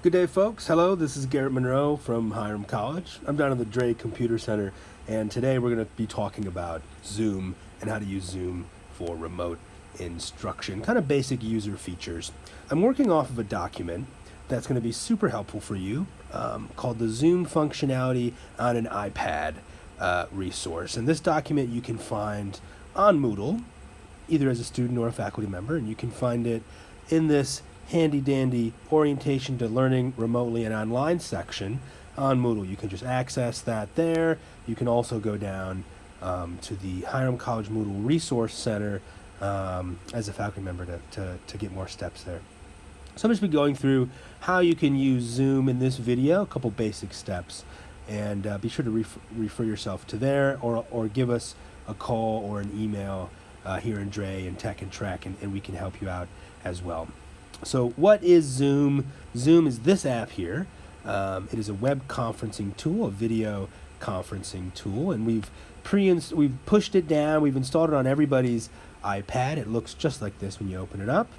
Good day, folks. Hello, this is Garrett Monroe from Hiram College. I'm down at the Dre Computer Center, and today we're going to be talking about Zoom and how to use Zoom for remote instruction, kind of basic user features. I'm working off of a document that's going to be super helpful for you called the Zoom Functionality on an iPad resource. And this document you can find on Moodle, either as a student or a faculty member, and you can find it in this handy-dandy orientation to learning remotely and online section on Moodle. You can just access that there. You can also go down to the Hiram College Moodle Resource Center as a faculty member to get more steps there. So I'm just be going through how you can use Zoom in this video, a couple basic steps, and be sure to refer yourself to there or give us a call or an email here in Dre and Tech and Track, and we can help you out as well. So what is Zoom? Zoom is this app here. It is a web conferencing tool, a video conferencing tool, and we've pushed it down. We've installed it on everybody's iPad. It looks just like this when you open it up.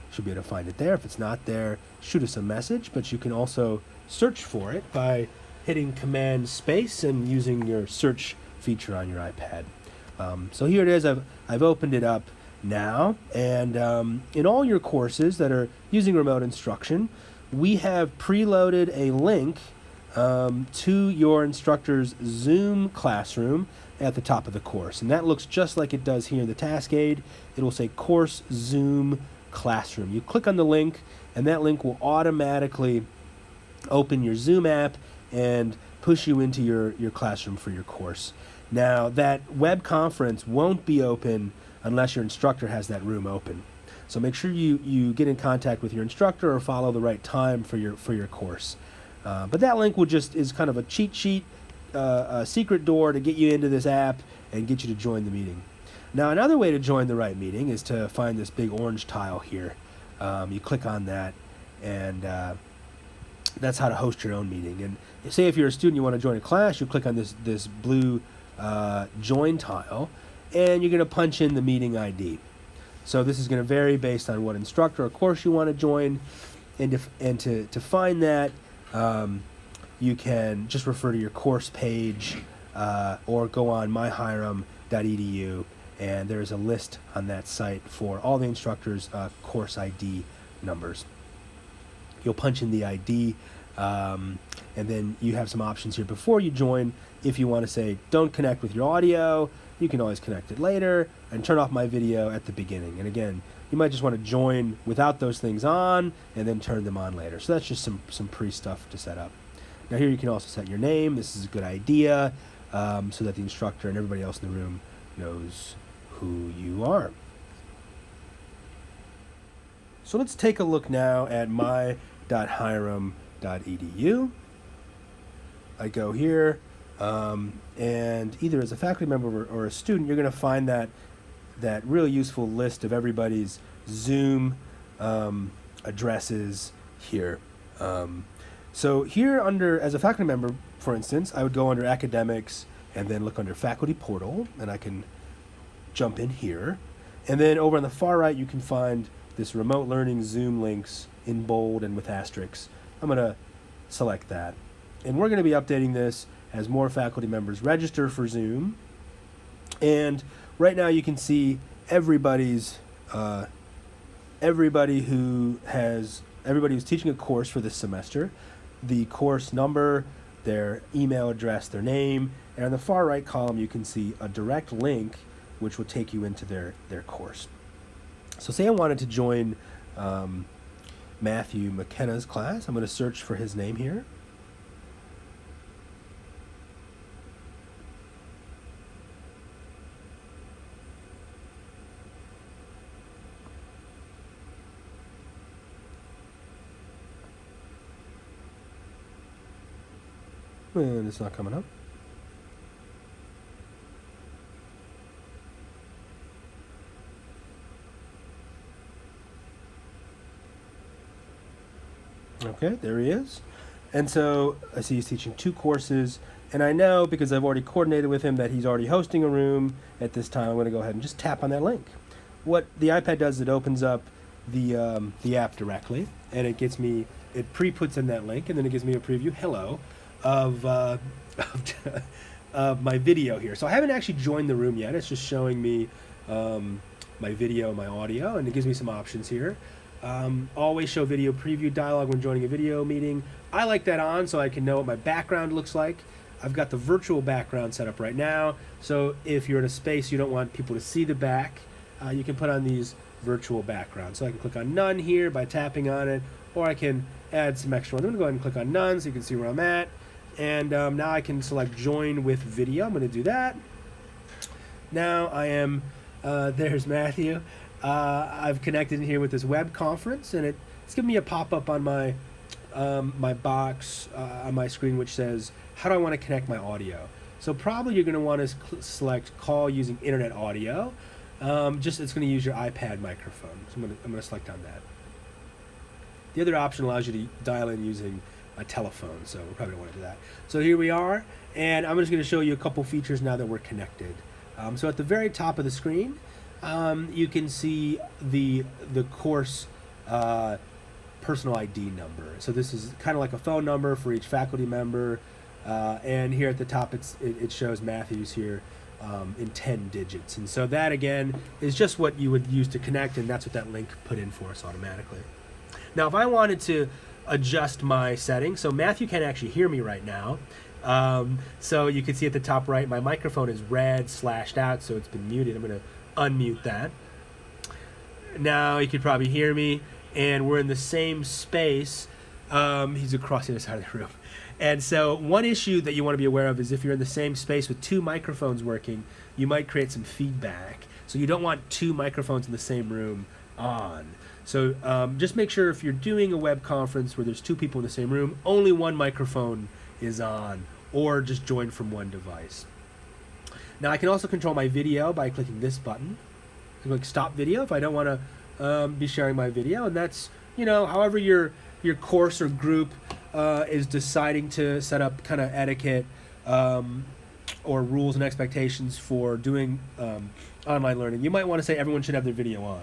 You should be able to find it there. If it's not there, shoot us a message, but you can also search for it by hitting Command Space and using your search feature on your iPad. So here it is. I've opened it up now, and in all your courses that are using remote instruction, we have preloaded a link to your instructor's Zoom classroom at the top of the course, and that looks just like it does here in the task aid. It will say Course Zoom Classroom. You click on the link, and that link will automatically open your Zoom app and push you into your classroom for your course. Now, that web conference won't be open unless your instructor has that room open. So make sure you get in contact with your instructor or follow the right time for your course. But that link is kind of a cheat sheet, a secret door to get you into this app and get you to join the meeting. Now, another way to join the right meeting is to find this big orange tile here. You click on that, and that's how to host your own meeting. And say if you're a student, you want to join a class, you click on this blue join tile, and you're going to punch in the meeting ID. So this is going to vary based on what instructor or course you want to join, and to find that, you can just refer to your course page or go on myhiram.edu, and there's a list on that site for all the instructors' course ID numbers. You'll punch in the ID, and then you have some options here before you join. If you want to say, don't connect with your audio, you can always connect it later and turn off my video at the beginning. And again, you might just want to join without those things on and then turn them on later. So that's just some pre-stuff to set up. Now here you can also set your name. This is a good idea so that the instructor and everybody else in the room knows who you are. So let's take a look now at my.hiram.edu. I go here. And either as a faculty member or a student, you're going to find that really useful list of everybody's Zoom addresses here. So here as a faculty member, for instance, I would go under Academics and then look under Faculty Portal, and I can jump in here. And then over on the far right, you can find this remote learning Zoom links in bold and with asterisks. I'm going to select that. And we're going to be updating this as more faculty members register for Zoom. And right now you can see everybody who's teaching a course for this semester, the course number, their email address, their name, and on the far right column you can see a direct link which will take you into their course. So say I wanted to join Matthew McKenna's class. I'm going to search for his name here. And it's not coming up. Okay, there he is. And so I see he's teaching 2 courses, and I know because I've already coordinated with him that he's already hosting a room at this time. I'm going to go ahead and just tap on that link. What the iPad does is it opens up the app directly, and it pre-puts in that link, and then it gives me a preview, hello, of, of my video here. So I haven't actually joined the room yet. It's just showing me my video, my audio, and it gives me some options here. Always show video preview dialog when joining a video meeting. I like that on so I can know what my background looks like. I've got the virtual background set up right now, so if you're in a space you don't want people to see the back, you can put on these virtual backgrounds. So I can click on none here by tapping on it, or I can add some extra ones. I'm going to go ahead and click on none so you can see where I'm at. And now I can select join with video. I'm going to do that. Now I am, there's Matthew. I've connected in here with this web conference, and it's giving me a pop-up on my my box on my screen which says, how do I want to connect my audio? So probably you're going to want to select call using internet audio. It's going to use your iPad microphone. So I'm going to select on that. The other option allows you to dial in using a telephone, so we probably don't want to do that. So here we are, and I'm just going to show you a couple features now that we're connected. So at the very top of the screen, you can see the course personal ID number. So this is kind of like a phone number for each faculty member, and here at the top it shows Matthew's here in 10 digits. And so that again is just what you would use to connect, and that's what that link put in for us automatically. Now if I wanted to adjust my settings, so Matthew can't actually hear me right now, so you can see at the top right my microphone is red slashed out, so it's been muted. I'm going to unmute that. Now you could probably hear me, and we're in the same space. He's across the other side of the room. And so one issue that you want to be aware of is if you're in the same space with two microphones working, you might create some feedback. So you don't want two microphones in the same room on. So just make sure if you're doing a web conference where there's two people in the same room, only one microphone is on, or just join from one device. Now I can also control my video by clicking this button. I can click stop video if I don't want to be sharing my video, and that's, however your course or group is deciding to set up kind of etiquette or rules and expectations for doing online learning. You might want to say everyone should have their video on.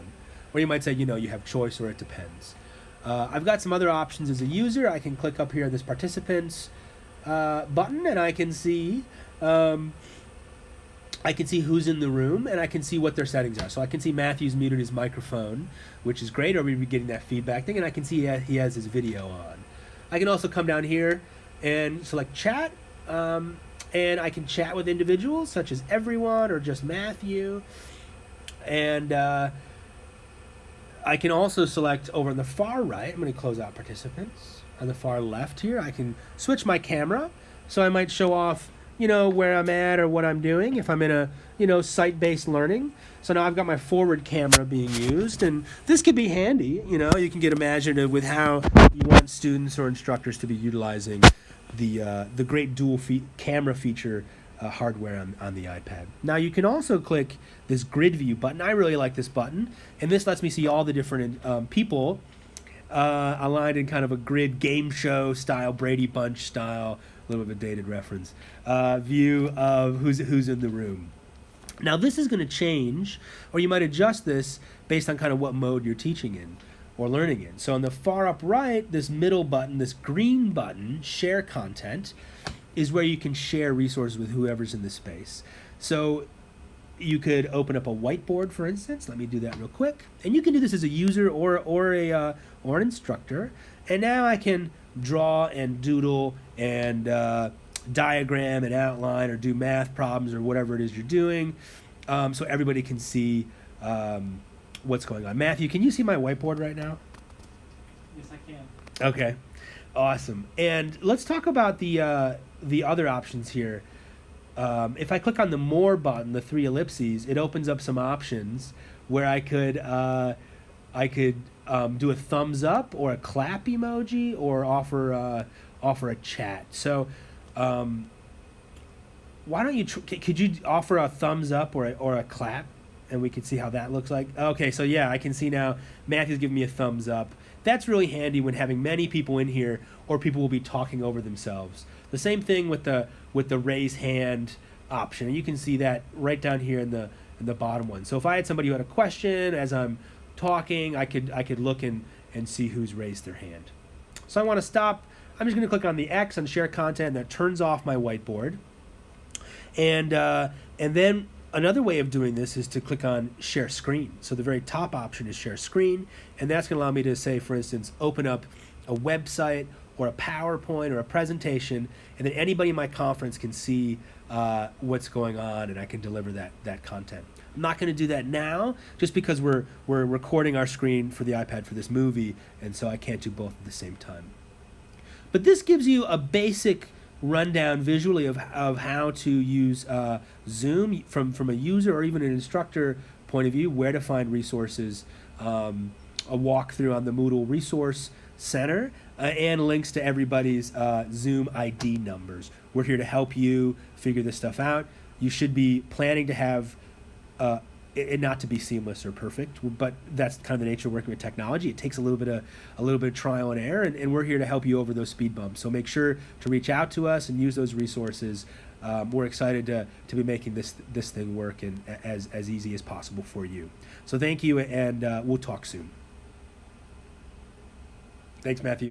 Or you might say, you have choice, or it depends. I've got some other options as a user. I can click up here on this participants button, and I can see who's in the room, and I can see what their settings are. So I can see Matthew's muted his microphone, which is great, or we'll be getting that feedback thing, and I can see he has his video on. I can also come down here and select chat, and I can chat with individuals such as everyone or just Matthew. And I can also select over on the far right, I'm going to close out participants. On the far left here, I can switch my camera, so I might show off, where I'm at or what I'm doing if I'm in a, site-based learning. So now I've got my forward camera being used, and this could be handy. You can get imaginative with how you want students or instructors to be utilizing the great dual camera feature hardware on the iPad. Now you can also click this grid view button. I really like this button, and this lets me see all the different people aligned in kind of a grid game show style, Brady Bunch style, a little bit of a dated reference, view of who's in the room. Now this is going to change, or you might adjust this based on kind of what mode you're teaching in or learning in. So on the far up right, this middle button, this green button, share content, is where you can share resources with whoever's in the space. So you could open up a whiteboard, for instance. Let me do that real quick. And you can do this as a user or an instructor. And now I can draw and doodle and diagram and outline or do math problems or whatever it is you're doing, so everybody can see what's going on. Matthew, can you see my whiteboard right now? Yes, I can. Okay, awesome. And let's talk about the other options here. If I click on the More button, the three ellipses, it opens up some options where I could do a thumbs up or a clap emoji or offer a chat. So why don't you could you offer a thumbs up or a clap, and we can see how that looks like. Okay, so yeah, I can see now Matthew's giving me a thumbs up. That's really handy when having many people in here or people will be talking over themselves. The same thing with the raise hand option. You can see that right down here in the bottom one. So if I had somebody who had a question as I'm talking, I could look and and see who's raised their hand. So I want to stop. I'm just going to click on the X on share content, and that turns off my whiteboard. And then another way of doing this is to click on share screen. So the very top option is share screen, and that's going to allow me to say, for instance, open up a website or a PowerPoint or a presentation, and then anybody in my conference can see what's going on, and I can deliver that content. I'm not going to do that now, just because we're recording our screen for the iPad for this movie, and so I can't do both at the same time. But this gives you a basic rundown visually of how to use Zoom from a user or even an instructor point of view, where to find resources, a walkthrough on the Moodle Resource Center, and links to everybody's Zoom ID numbers. We're here to help you figure this stuff out. You should be planning to have it not to be seamless or perfect, but that's kind of the nature of working with technology. It takes a little bit of trial and error, and we're here to help you over those speed bumps. So make sure to reach out to us and use those resources. We're excited to be making this thing work and as easy as possible for you. So thank you, and we'll talk soon. Thanks, Matthew.